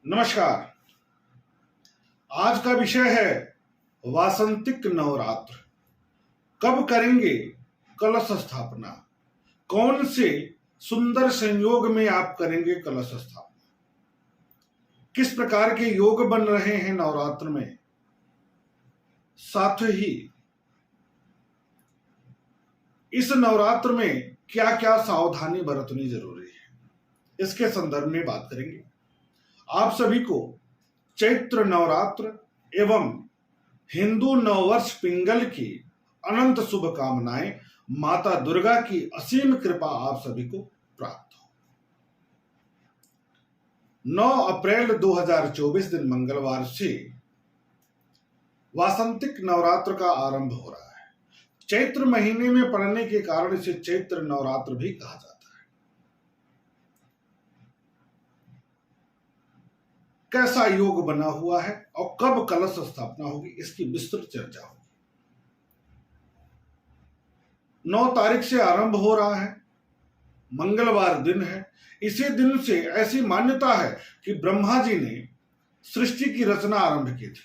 नमस्कार। आज का विषय है वासंतिक नवरात्र। कब करेंगे कलश स्थापना? कौन से सुंदर संयोग में आप करेंगे कलश स्थापना? किस प्रकार के योग बन रहे हैं नवरात्र में? साथ ही इस नवरात्र में क्या क्या सावधानी बरतनी जरूरी है, इसके संदर्भ में बात करेंगे। आप सभी को चैत्र नवरात्र एवं हिंदू नववर्ष पिंगल की अनंत शुभकामनाएं। माता दुर्गा की असीम कृपा आप सभी को प्राप्त हो। 9 अप्रैल 2024 दिन मंगलवार से वासंतिक नवरात्र का आरंभ हो रहा है। चैत्र महीने में पड़ने के कारण इसे चैत्र नवरात्र भी कहा जाता है। कैसा योग बना हुआ है और कब कलश स्थापना होगी, इसकी विस्तृत चर्चा होगी। 9 तारीख से आरंभ हो रहा है, मंगलवार दिन है। इसी दिन से ऐसी मान्यता है कि ब्रह्मा जी ने सृष्टि की रचना आरंभ की थी।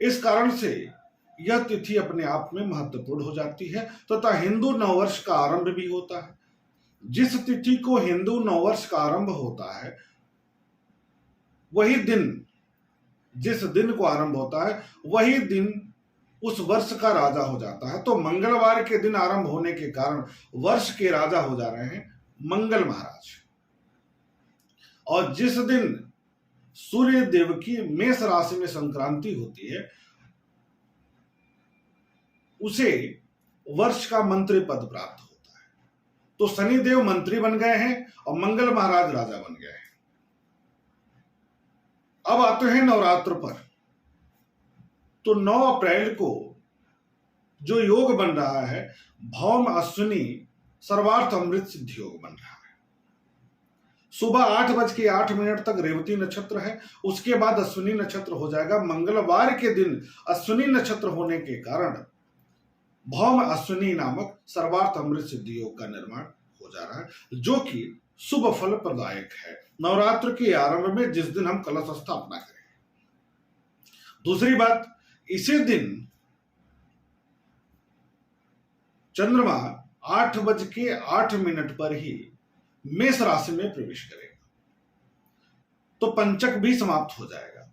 इस कारण से यह तिथि अपने आप में महत्वपूर्ण हो जाती है तथा हिंदू नववर्ष का आरंभ भी होता है। जिस तिथि को हिंदू नववर्ष का आरंभ होता है, वही दिन, जिस दिन को आरंभ होता है वही दिन उस वर्ष का राजा हो जाता है। तो मंगलवार के दिन आरंभ होने के कारण वर्ष के राजा हो जा रहे हैं मंगल महाराज। और जिस दिन सूर्य देव की मेष राशि में संक्रांति होती है, उसे वर्ष का मंत्री पद प्राप्त होता है। तो शनि देव मंत्री बन गए हैं और मंगल महाराज राजा बन गए हैं। अब आते हैं नवरात्र पर। तो 9 अप्रैल को जो योग बन रहा है, भौम अश्विनी सर्वार्थ अमृत सिद्धि योग बन रहा है। सुबह 8:08 तक रेवती नक्षत्र है, उसके बाद अश्विनी नक्षत्र हो जाएगा। मंगलवार के दिन अश्विनी नक्षत्र होने के कारण भौम अश्विनी नामक सर्वार्थ अमृत सिद्धि योग का निर्माण हो जा रहा है, जो कि शुभ फल प्रदायक है नवरात्र के आरंभ में, जिस दिन हम कलश स्थापना करेंगे। दूसरी बात, इसी दिन चंद्रमा 8:08 पर ही मेष राशि में प्रवेश करेगा। तो पंचक भी समाप्त हो जाएगा,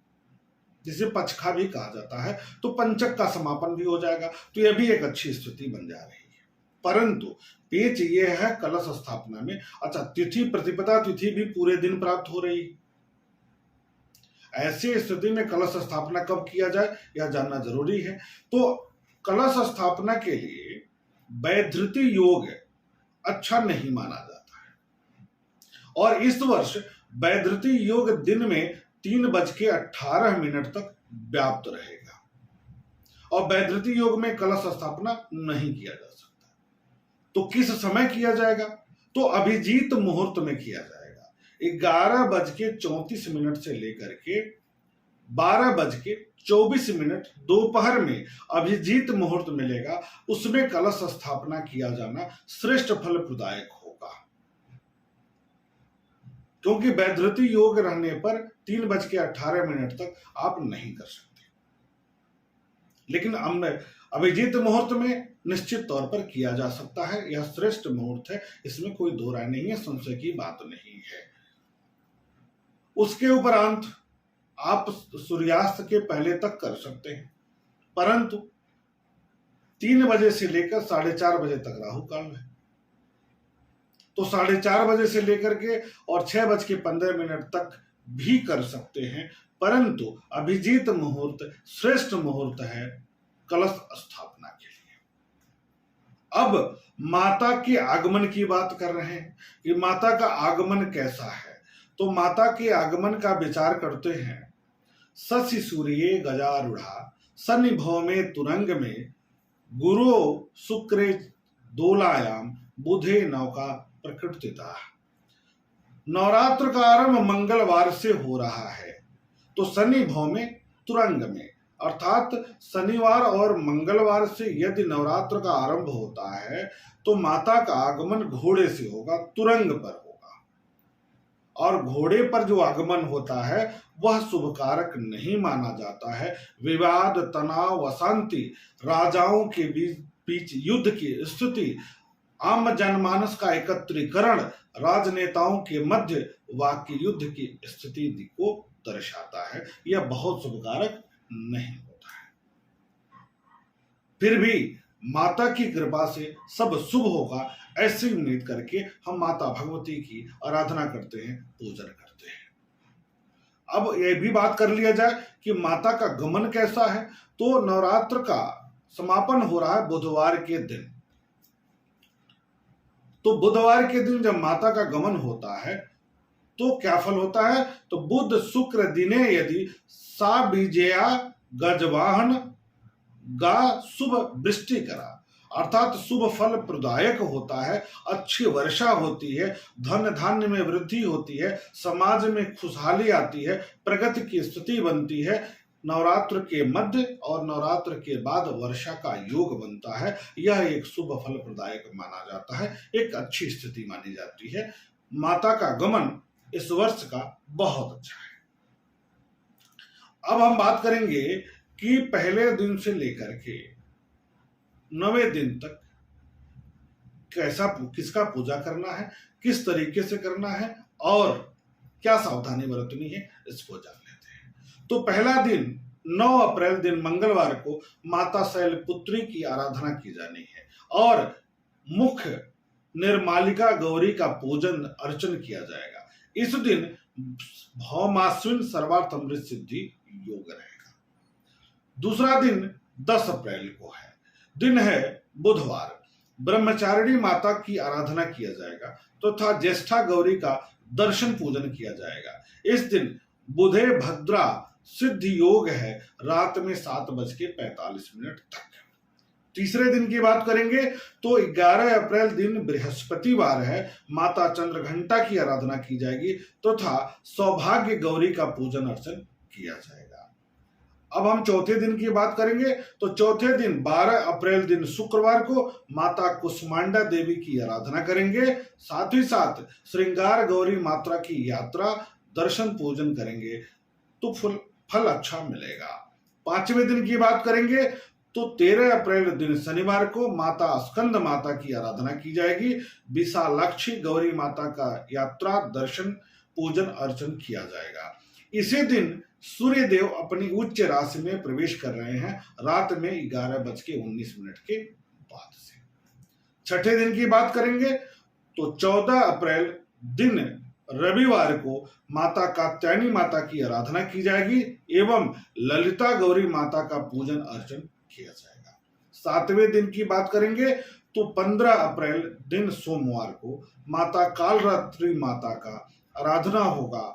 जिसे पचखा भी कहा जाता है। तो पंचक का समापन भी हो जाएगा। तो यह भी एक अच्छी स्थिति बन जा रही है। परंतु पेच ये है कलश स्थापना में, अच्छा, तिथि प्रतिपदा तिथि भी पूरे दिन प्राप्त हो रही है। ऐसी स्थिति में कलश स्थापना कब किया जाए, यह जानना जरूरी है। तो कलश स्थापना के लिए वैधृति योग अच्छा नहीं माना जाता है। और इस वर्ष वैधृति योग दिन में 3:18 तक व्याप्त रहेगा। और वैधृति योग में कलश स्थापना नहीं किया जा सकता। तो किस समय किया जाएगा? तो अभिजीत मुहूर्त में किया जाएगा। 11:34 से लेकर के 12:24 दोपहर में अभिजीत मुहूर्त मिलेगा। उसमें कलश स्थापना किया जाना श्रेष्ठ फल प्रदायक होगा, क्योंकि वैधृति योग रहने पर 3:18 तक आप नहीं कर सकते। लेकिन अभिजीत मुहूर्त में निश्चित तौर पर किया जा सकता है। यह श्रेष्ठ मुहूर्त है, इसमें कोई दो राय नहीं है, संशय की बात नहीं है। उसके उपरांत आप सूर्यास्त के पहले तक कर सकते हैं, परंतु 3 बजे से लेकर 4:30 बजे तक राहु काल है। तो 4:30 बजे से लेकर के और 6:15 तक भी कर सकते हैं, परंतु अभिजीत मुहूर्त श्रेष्ठ मुहूर्त है कलश स्थापना के लिए। अब माता के आगमन की बात कर रहे हैं कि माता का आगमन कैसा है। तो माता के आगमन का विचार करते हैं। शशि सूर्ये गजारूढ़ा शनि भौमे तुरंग में गुरु शुक्रे दोलायाम बुधे नौका प्रकृतिता। नवरात्र का आरंभ मंगलवार से हो रहा है। तो शनि भौमे तुरंग में, अर्थात शनिवार और मंगलवार से यदि नवरात्र का आरंभ होता है तो माता का आगमन घोड़े से होगा, तुरंग पर होगा। और घोड़े पर जो आगमन होता है वह शुभ कारक नहीं माना जाता है। विवाद, तनाव, अशांति, राजाओं के बीच युद्ध की स्थिति, आम जनमानस का एकत्रीकरण, राजनेताओं के मध्य वाक्य युद्ध की स्थिति को दर्शाता है। यह बहुत शुभ कारक नहीं होता है। फिर भी माता की कृपा से सब शुभ होगा, ऐसी उम्मीद करके हम माता भगवती की आराधना करते हैं, पूजन करते हैं। अब यह भी बात कर लिया जाए कि माता का गमन कैसा है। तो नवरात्र का समापन हो रहा है बुधवार के दिन। तो बुधवार के दिन जब माता का गमन होता है तो क्या फल होता है। तो बुध शुक्र दिने यदि सा विजया गजवाहन गा शुभ वृष्टि करा, अर्थात शुभ फल प्रदायक होता है, अच्छी वर्षा होती है, धन धान्य में वृद्धि होती है, समाज में खुशहाली आती है, प्रगति की स्थिति बनती है। नवरात्र के मध्य और नवरात्र के बाद वर्षा का योग बनता है। यह एक शुभ फल प्रदायक माना जाता है, एक अच्छी स्थिति मानी जाती है। माता का गमन इस वर्ष का बहुत अच्छा है। अब हम बात करेंगे कि पहले दिन से लेकर के 9वें दिन तक किसका पूजा करना है, किस तरीके से करना है और क्या सावधानी बरतनी है, इसको जान लेते हैं। तो पहला दिन 9 अप्रैल दिन मंगलवार को माता शैलपुत्री की आराधना की जानी है और मुख्य निर्मालिका गौरी का पूजन अर्चन किया जाएगा। इस दिन भौमाश्विन सर्वार्थ अमृत सिद्धि योग रहेगा। दूसरा दिन 10 अप्रैल को है, दिन है बुधवार। ब्रह्मचारिणी माता की आराधना किया जाएगा तथा ज्येष्ठा गौरी का दर्शन पूजन किया जाएगा। इस दिन बुधे भद्रा सिद्ध योग है, रात में 7:45 तक। तीसरे दिन की बात करेंगे तो 11 अप्रैल दिन बृहस्पतिवार है, माता चंद्रघंटा की आराधना की जाएगी तथा सौभाग्य गौरी का पूजन अर्चन किया जाएगा। अब हम चौथे दिन की बात करेंगे तो चौथे दिन 12 अप्रैल दिन शुक्रवार को माता कुष्मांडा देवी की आराधना करेंगे, साथ ही साथ श्रृंगार गौरी माता की यात्रा दर्शन पूजन करेंगे तो फल अच्छा मिलेगा। पांचवें दिन की बात करेंगे तो 13 अप्रैल दिन शनिवार को माता स्कंद माता की आराधना की जाएगी, विशालाक्षी गौरी माता का यात्रा दर्शन पूजन अर्चन किया जाएगा। इसी दिन सूर्य देव अपनी उच्च राशि में प्रवेश कर रहे हैं, रात में 11:19 के बाद से। छठे दिन की बात करेंगे तो 14 अप्रैल दिन रविवार को माता कात्यायनी माता की आराधना की जाएगी एवं ललिता गौरी माता का पूजन अर्चन किया जाएगा। सातवें दिन की बात करेंगे तो 15 अप्रैल दिन सोमवार को माता कालरात्रि माता का आराधना होगा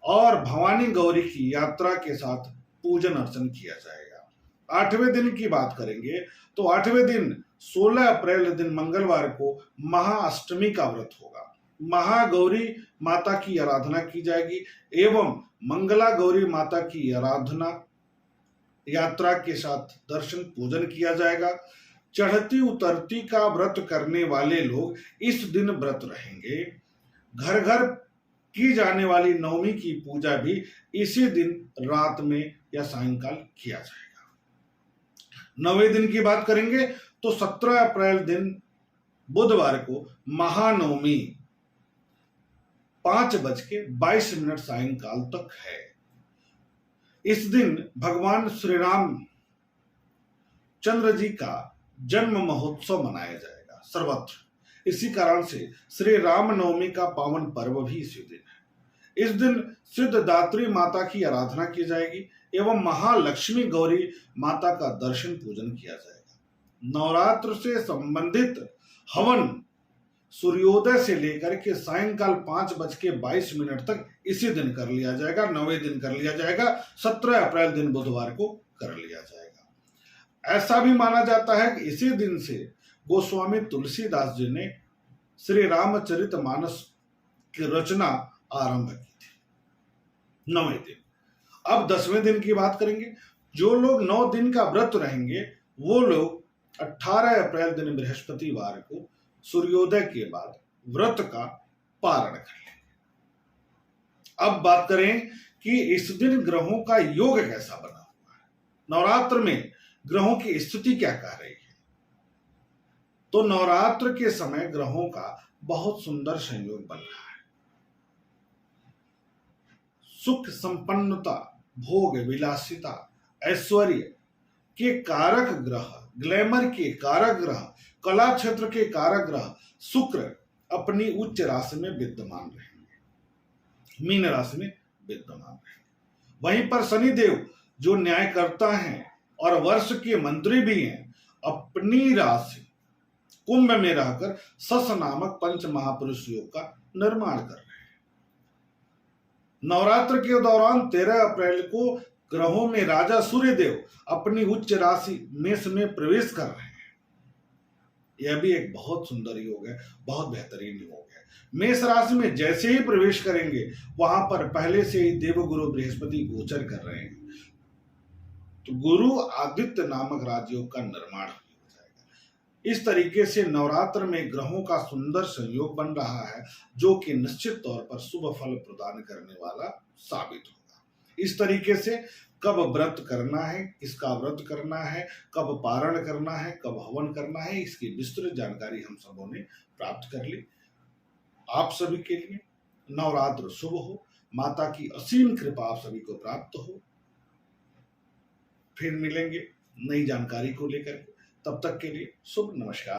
और भवानी गौरी की यात्रा के साथ पूजन अर्चन किया जाएगा। आठवें दिन की बात करेंगे तो आठवें दिन 16 अप्रैल दिन मंगलवार को महाअष्टमी का व्रत होगा, महागौरी माता की आराधना की जाएगी एवं मंगला गौरी माता की आराधना यात्रा के साथ दर्शन पूजन किया जाएगा। चढ़ती उतरती का व्रत करने वाले लोग इस दिन व्रत रहेंगे। घर घर की जाने वाली नवमी की पूजा भी इसी दिन रात में या सायंकाल किया जाएगा। 9वें दिन की बात करेंगे तो 17 अप्रैल दिन बुधवार को महानवमी 5:22 सायंकाल तक है। इस दिन भगवान श्री राम चंद्र जी का जन्म महोत्सव मनाया जाएगा सर्वत्र। इसी कारण से श्री राम नवमी का पावन पर्व भी इसी दिन है। इस दिन सिद्धदात्री माता की आराधना की जाएगी एवं महालक्ष्मी गौरी माता का दर्शन पूजन किया जाएगा। नवरात्र से संबंधित हवन सूर्योदय से लेकर के सायंकाल 5:22 तक इसी दिन कर लिया जाएगा। 9वें दिन कर लिया जाएगा, 17 अप्रैल दिन बुधवार को कर लिया जाएगा। ऐसा भी माना जाता है कि इसी दिन से गोस्वामी तुलसीदास जी ने श्री रामचरितमानस की रचना आरंभ की थी। 9वें दिन। अब 10वें दिन की बात करेंगे। जो लोग 9 दिन का व्रत रहेंगे वो लोग 18 अप्रैल दिन बृहस्पतिवार को सूर्योदय के बाद व्रत का पारण कर लेंगे। अब बात करें कि इस दिन ग्रहों का योग कैसा बना हुआ है, नवरात्र में ग्रहों की स्थिति क्या कह रही है। तो नवरात्र के समय ग्रहों का बहुत सुंदर संयोग बन रहा है। सुख संपन्नता, भोग विलासिता, ऐश्वर्य के कारक ग्रह, ग्लैमर के कारक ग्रह, कला क्षेत्र के कारक ग्रह शुक्र अपनी उच्च राशि में विद्यमान रहेंगे, मीन राशि में विद्यमान रहेंगे। वहीं पर शनिदेव जो न्यायकर्ता हैं और वर्ष के मंत्री भी हैं, अपनी राशि कुंभ में रहकर सस नामक पंच महापुरुष योग का निर्माण कर रहे हैं। नवरात्र के दौरान 13 अप्रैल को ग्रहों में राजा सूर्यदेव अपनी उच्च राशि मेष में प्रवेश कर रहे हैं। यह भी एक बहुत सुंदर योग है, बहुत बेहतरीन योग है। मेष राशि में जैसे ही प्रवेश करेंगे वहां पर पहले से ही देवगुरु बृहस्पति गोचर कर रहे हैं, तो गुरु आदित्य नामक राजयोग का निर्माण हो जाएगा। इस तरीके से नवरात्र में ग्रहों का सुंदर संयोग बन रहा है, जो कि निश्चित तौर पर शुभ फल प्रदान करने वाला साबित होगा। इस तरीके से कब व्रत करना है, किसका व्रत करना है, कब पारण करना है, कब हवन करना है, इसकी विस्तृत जानकारी हम सबों ने प्राप्त कर ली। आप सभी के लिए नवरात्र शुभ हो, माता की असीम कृपा आप सभी को प्राप्त हो। फिर मिलेंगे नई जानकारी को लेकर, तब तक के लिए शुभ नमस्कार।